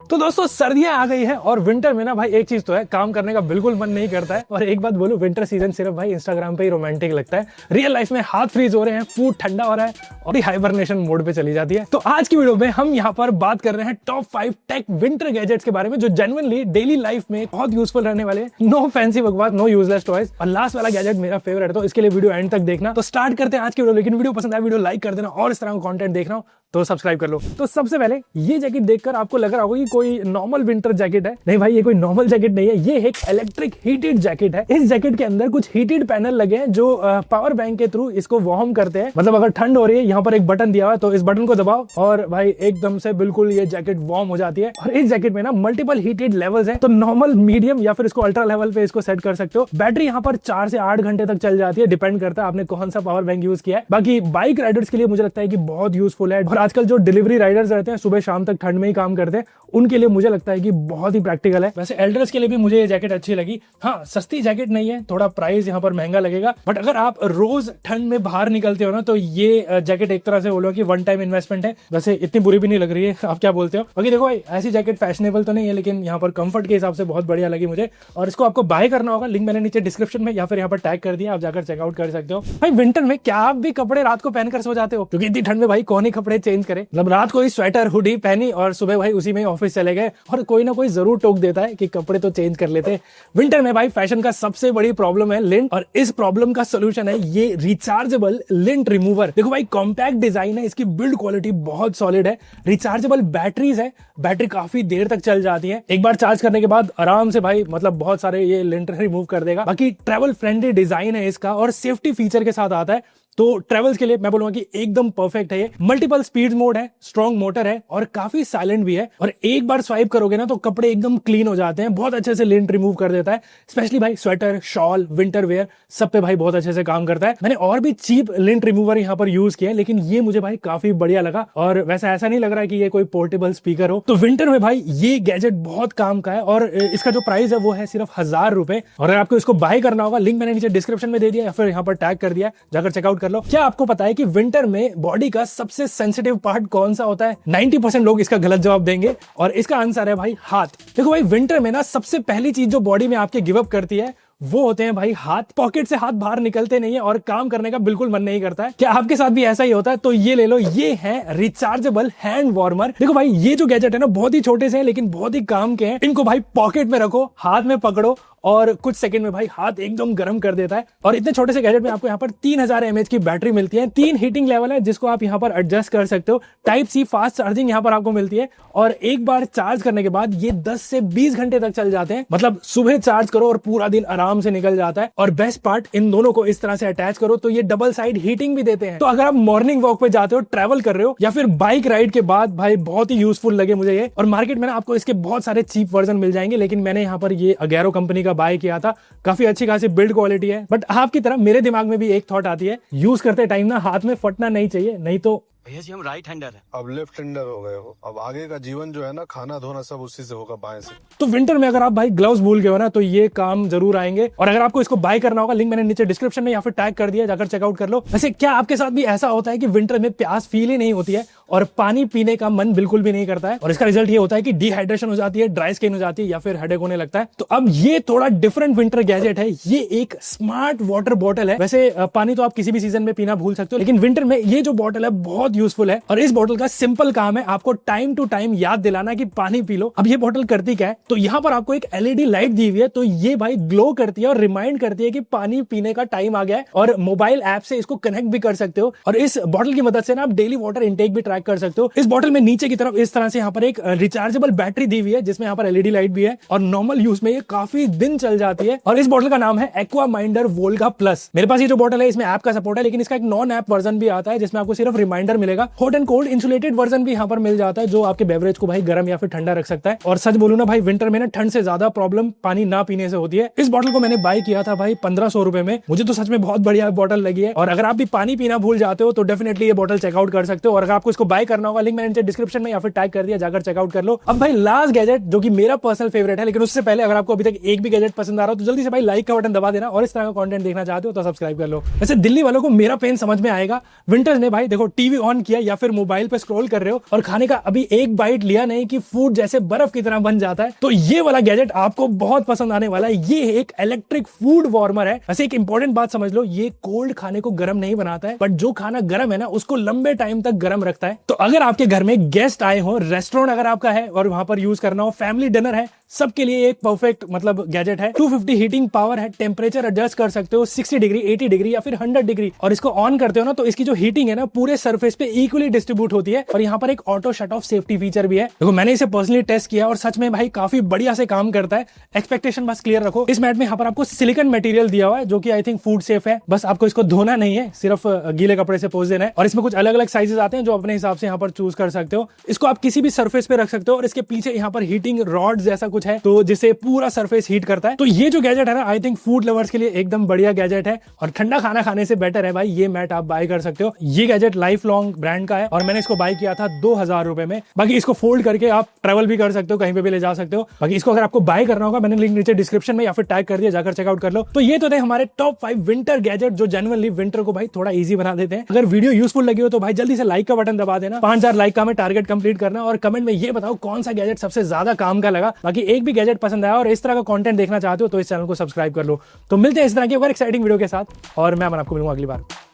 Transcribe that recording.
तो दोस्तों सर्दियां आ गई है और विंटर में ना भाई एक चीज तो है, काम करने का बिल्कुल मन नहीं करता है। और एक बात बोलूं, विंटर सीजन सिर्फ भाई इंस्टाग्राम पे ही रोमांटिक लगता है। रियल लाइफ में हाथ फ्रीज हो रहे हैं, फूड ठंडा हो रहा है और हाइबरनेशन मोड पे चली जाती है। तो आज की वीडियो में हम यहाँ पर बात कर रहे हैं टॉप 5 टेक विंटर गैजेट्स के बारे में, जो जेन्युइनली डेली लाइफ में बहुत यूजफुल रहने वाले हैं। नो फैंसी बकवास, नो यूजलेस टॉयज। और लास्ट वाला गैजेट मेरा फेवरेट है, तो इसके लिए वीडियो एंड तक देखना। तो स्टार्ट करते हैं आज की वीडियो। लेकिन वीडियो पसंद आए वीडियो लाइक कर देना और इस तरह का कंटेंट देखना हो तो सब्सक्राइब कर लो। तो सबसे पहले ये जैकेट देखकर आपको लग रहा होगा कि कोई नॉर्मल विंटर जैकेट है। नहीं भाई, ये कोई नॉर्मल जैकेट नहीं है, ये एक इलेक्ट्रिक हीटेड जैकेट है। इस जैकेट के अंदर कुछ हीटेड पैनल लगे हैं जो पावर बैंक के थ्रू इसको वार्म करते हैं। मतलब अगर ठंड हो रही है, यहाँ पर एक बटन दिया हुआ है, तो इस बटन को दबाओ और भाई एकदम से बिल्कुल ये जैकेट वार्म हो जाती है। और इस जैकेट में ना मल्टीपल हीटेड लेवल्स हैं, तो नॉर्मल, मीडियम या फिर इसको अल्ट्रा लेवल पे इसको सेट कर सकते हो। बैटरी यहाँ पर 4 से 8 घंटे तक चल जाती है, डिपेंड करता है आपने कौन सा पावर बैंक यूज किया है। बाकी बाइक राइडर्स के लिए मुझे लगता है कि बहुत यूजफुल है। और आजकल जो डिलीवरी राइडर्स रहते हैं, सुबह शाम तक ठंड में ही काम करते हैं, उनके लिए मुझे लगता है कि बहुत ही प्रैक्टिकल है। वैसे एल्डर्स के लिए भी मुझे ये जैकेट अच्छी लगी। हाँ, सस्ती जैकेट नहीं है, थोड़ा प्राइस यहाँ पर महंगा लगेगा, बट अगर आप रोज ठंड में बाहर निकलते हो ना, तो ये जैकेट एक तरह से बोलो कि वन टाइम इन्वेस्टमेंट है। वैसे इतनी बुरी भी नहीं लग रही है, आप क्या बोलते हो? बाकी देखो भाई, ऐसी जैकेट फैशनेबल तो नहीं है, लेकिन यहाँ पर कंफर्ट के हिसाब से बहुत बढ़िया लगी मुझे। और इसको आपको बाय करना होगा, लिंक मैंने नीचे डिस्क्रिप्शन में या फिर यहाँ पर टैग कर दिया, आप जाकर चेकआउट कर सकते हो। भाई विंटर में क्या आप भी कपड़े रात को पहनकर सो जाते हो? क्योंकि इतनी ठंड में भाई कौन ही कपड़े चेंज करे। मतलब रात को ही स्वेटर हुडी पहनी और सुबह भाई उसी में ऑफिस चले गए। और कोई ना कोई जरूर टोक देता है कि कपड़े तो चेंज कर लेते हैं। विंटर में भाई फैशन का सबसे बड़ी प्रॉब्लम है लिंट, और इस प्रॉब्लम का सोल्यूशन है ये रिचार्जेबल लिंट रिमूवर। देखो भाई, कॉम्पैक्ट डिजाइन है, इसकी बिल्ड क्वालिटी बहुत सॉलिड है, रिचार्जेबल बैटरीज है, बैटरी काफी देर तक चल जाती है। एक बार चार्ज करने के बाद आराम से भाई मतलब बहुत सारे ये लिंट रिमूव कर देगा। बाकी ट्रैवल फ्रेंडली डिजाइन है इसका और सेफ्टी फीचर के साथ आता है, तो ट्रेवल्स के लिए मैं बोलूंगा कि एकदम परफेक्ट है ये। मल्टीपल स्पीड मोड है, स्ट्रॉन्ग मोटर है और काफी साइलेंट भी है। और एक बार स्वाइप करोगे ना तो कपड़े एकदम क्लीन हो जाते हैं, बहुत अच्छे से लिंट रिमूव कर देता है। स्पेशली भाई स्वेटर, शॉल, विंटर वेयर सब पे भाई बहुत अच्छे से काम करता है। मैंने और भी चीप लिंट रिमूवर यहाँ पर यूज किया है, लेकिन ये मुझे भाई काफी बढ़िया लगा। और वैसा ऐसा नहीं लग रहा है कि ये कोई पोर्टेबल स्पीकर हो। तो विंटर में भाई ये गैजेट बहुत काम का है और इसका जो प्राइस है वो है सिर्फ 1000 रुपए। और अगर आपको इसको बाय करना होगा, लिंक मैंने नीचे डिस्क्रिप्शन में दे दिया या फिर यहाँ पर टैग कर दिया, जाकर चेकआउट कर लो। क्या आपको पता है कि विंटर में बॉडी का सबसे सेंसिटिव पार्ट कौन सा होता है? 90% लोग इसका गलत जवाब देंगे और इसका आंसर है भाई हाथ। देखो भाई, विंटर में ना सबसे पहली चीज जो बॉडी में आपके गिव अप करती है वो होते हैं भाई हाथ। पॉकेट से हाथ बाहर निकलते नहीं है और काम करने का बिल्कुल मन नहीं करता है। क्या आपके साथ भी ऐसा ही होता है? तो ये ले लो, ये है रिचार्जेबल हैंड वार्मर। देखो भाई, ये जो गैजेट है ना, बहुत ही छोटे से हैं लेकिन बहुत ही काम के हैं। इनको भाई पॉकेट में रखो, हाथ में पकड़ो और कुछ सेकंड में भाई हाथ एकदम गर्म कर देता है। और इतने छोटे से गैजेट में आपको यहाँ पर 3000 mAh की बैटरी मिलती है। 3 हीटिंग लेवल है जिसको आप यहाँ पर एडजस्ट कर सकते हो। टाइप सी फास्ट चार्जिंग यहाँ पर आपको मिलती है और एक बार चार्ज करने के बाद ये 10 से 20 घंटे तक चल जाते हैं। मतलब सुबह चार्ज करो और पूरा दिन आराम से निकल जाता है। और बेस्ट पार्ट, इन दोनों को इस तरह से अटैच करो तो ये डबल साइड हीटिंग भी देते हैं। तो अगर आप मॉर्निंग वॉक पे जाते हो, ट्रैवल कर रहे हो या फिर बाइक राइड के बाद, भाई बहुत ही यूजफुल लगे मुझे ये। और मार्केट में ना आपको इसके बहुत सारे चीप वर्जन मिल जाएंगे, लेकिन मैंने यहाँ पर ये अगैरो कंपनी का बाय किया था। काफी अच्छी खासी बिल्ड क्वालिटी है। बट आपकी तरह मेरे दिमाग में भी एक थॉट आती है, यूज करते टाइम ना हाथ में फटना नहीं चाहिए, नहीं तो भैया जी हम राइट हैंडर है, अब लेफ्ट हैंडर हो गए हो। अब आगे का जीवन जो है ना, खाना धोना सब उसी से होगा, बाएं से। तो विंटर में अगर आप भाई ग्लव्स भूल गए हो ना, तो ये काम जरूर आएंगे। और अगर आपको इसको बाय करना होगा, लिंक मैंने नीचे डिस्क्रिप्शन में या फिर टैग कर दिया, जाकर चेकआउट कर लो। वैसे क्या आपके साथ भी ऐसा होता है कि विंटर में प्यास फील ही नहीं होती है और पानी पीने का मन बिल्कुल भी नहीं करता है, और इसका रिजल्ट ये होता है कि डिहाइड्रेशन हो जाती है, ड्राई स्किन हो जाती है या फिर हेडेक होने लगता है? तो अब ये थोड़ा डिफरेंट विंटर गैजेट है। ये एक स्मार्ट वाटर बॉटल है। वैसे पानी तो आप किसी भी सीजन में पीना भूल सकते हो, लेकिन विंटर में ये जो बॉटल है बहुत यूजफुल है। और इस बॉटल का सिंपल काम है आपको टाइम टू टाइम याद दिलाना कि पानी पी लो। अब ये बॉटल करती क्या है? तो यहाँ पर आपको एक एलईडी लाइट दी हुई है, तो ये भाई ग्लो करती है और रिमाइंड करती है कि पानी पीने का टाइम आ गया है। और मोबाइल ऐप से इसको कनेक्ट भी कर सकते हो और इस बॉटल की मदद से ना आप डेली वाटर इंटेक भी ट्रैक कर सकते हो। इस बॉटल में नीचे की तरफ इस तरह से यहाँ पर एक रिचार्जेबल बैटरी दी हुई है, जिसमें यहाँ पर एलईडी लाइट भी है और नॉर्मल यूज में ये काफी दिन चल जाती है। और इस बॉटल का नाम है एक्वा माइंडर वोल्गा प्लस। मेरे पास ये जो बॉटल है इसमें ऐप का सपोर्ट है, लेकिन इसका एक नॉन ऐप वर्जन भी आता है जिसमें आपको सिर्फ रिमाइंडर मिलेगा। Hot and cold insulated version भी यहाँ पर मिल जाता है, जो आपके बेवरेज को भाई गर्म या फिर ठंडा रख सकता है। और सच बोलूं ना भाई, विंटर में ना ठंड से ज्यादा प्रॉब्लम पानी ना पीने से होती है। इस बॉटल को मैंने बाय किया था भाई 1500 रुपए में। मुझे तो सच में बहुत बढ़िया बॉटल लगी है। और अगर आप भी पानी पीना भूल जाते हो तो डेफिनेटली ये बॉटल चेकआउट कर सकते हो। और अगर आपको इसको बाय करना होगा, लिंक मैंने नीचे डिस्क्रिप्शन में या फिर टैग कर दिया, जाकर चेकआउट कर लो। अब भाई लास्ट गैजेट, जो कि मेरा पर्सनल फेवरेट है, लेकिन उससे पहले अगर आपको अभी तक एक भी गैजेट पसंद आ रहा हो तो जल्दी से भाई लाइक का बटन दबा देना और इस तरह का कंटेंट देखना चाहते हो तो सब्सक्राइब कर लो। वैसे दिल्ली वालों को मेरा पेन समझ में आएगा। विंटर्स ने भाई देखो टीवी ऑन किया या फिर मोबाइल पे स्क्रॉल कर रहे हो और खाने का अभी एक बाइट लिया नहीं कि फूड जैसे बर्फ की तरह बन जाता है, तो ये वाला गैजेट आपको बहुत पसंद आने वाला है। ये एक इलेक्ट्रिक फूड वार्मर है। वैसे एक इंपॉर्टेंट बात समझ लो, ये कोल्ड खाने को गर्म नहीं बनाता है, बट जो खाना गर्म है ना उसको लंबे टाइम तक गर्म रखता है। तो अगर आपके घर में गेस्ट आए हो, रेस्टोरेंट अगर आपका है और वहां पर यूज करना हो, फैमिली डिनर है, सबके लिए एक परफेक्ट मतलब गैजेट है। 250 हीटिंग पावर है, टेम्परेचर एडजस्ट कर सकते हो 60 डिग्री, 80 डिग्री या फिर 100 डिग्री, और इसको ऑन करते हो ना तो इसकी जो हीटिंग है ना पूरे सरफेस पे इक्वली डिस्ट्रीब्यूट होती है। और यहाँ पर एक auto shut off safety feature भी है। देखो मैंने इसे पर्सनली टेस्ट किया और सच में भाई काफी बढ़िया से काम करता है। एक्सपेक्टेशन बस क्लियर रखो। इस मैट में यहाँ पर आपको सिलिकॉन मटेरियल दिया हुआ है जो कि आई थिंक फूड सेफ है। बस आपको इसको धोना नहीं है, सिर्फ गीले कपड़े से पोंछ देना है। और इसमें कुछ अलग अलग साइजेस आते हैं जो अपने हिसाब से यहाँ पर चूज कर सकते हो। इसको आप किसी भी सरफेस पे रख सकते हो और इसके पीछे यहाँ पर हीटिंग रॉड जैसा कुछ है तो जिससे पूरा सरफेस हीट करता है। तो ये जो गैजेट है ना आई थिंक फूड लवर्स के लिए एकदम बढ़िया गैजेट है और ठंडा खाना खाने से बेटर है भाई। ये मैट आप बाय कर सकते हो। ये गैजेट लाइफ लॉन्ग ब्रांड का है और मैंने इसको बाय किया था 2000 रुपए में। बाकी इसको फोल्ड करके आप ट्रेवल भी कर सकते हो, कहीं पे भी ले जा सकते हो। बाकी इसको अगर आपको बाय करना होगा मैंने लिंक नीचे डिस्क्रिप्शन में या फिर टैग कर दिया, जाकर चेकआउट कर लो। तो ये तो थे हमारे टॉप 5 विंटर गैजेट जो जेन्युइनली विंटर को भाई थोड़ा इजी बना देते हैं। अगर वीडियो यूजफुल लगी हो तो भाई जल्दी से लाइक का बटन दबा देना। 5000 लाइक का हमें टारगेट कंप्लीट करना और कमेंट में ये बताओ कौन सा गैजेट सबसे ज्यादा काम का लगा। बाकी एक भी गैजेट पसंद आया और इस तरह का कंटेंट देखना चाहते हो तो इस चैनल को सब्सक्राइब कर लो। तो मिलते हैं इस तरह की और एक्साइटिंग वीडियो के साथ और मैं आपको मिलूंगा अगली बार।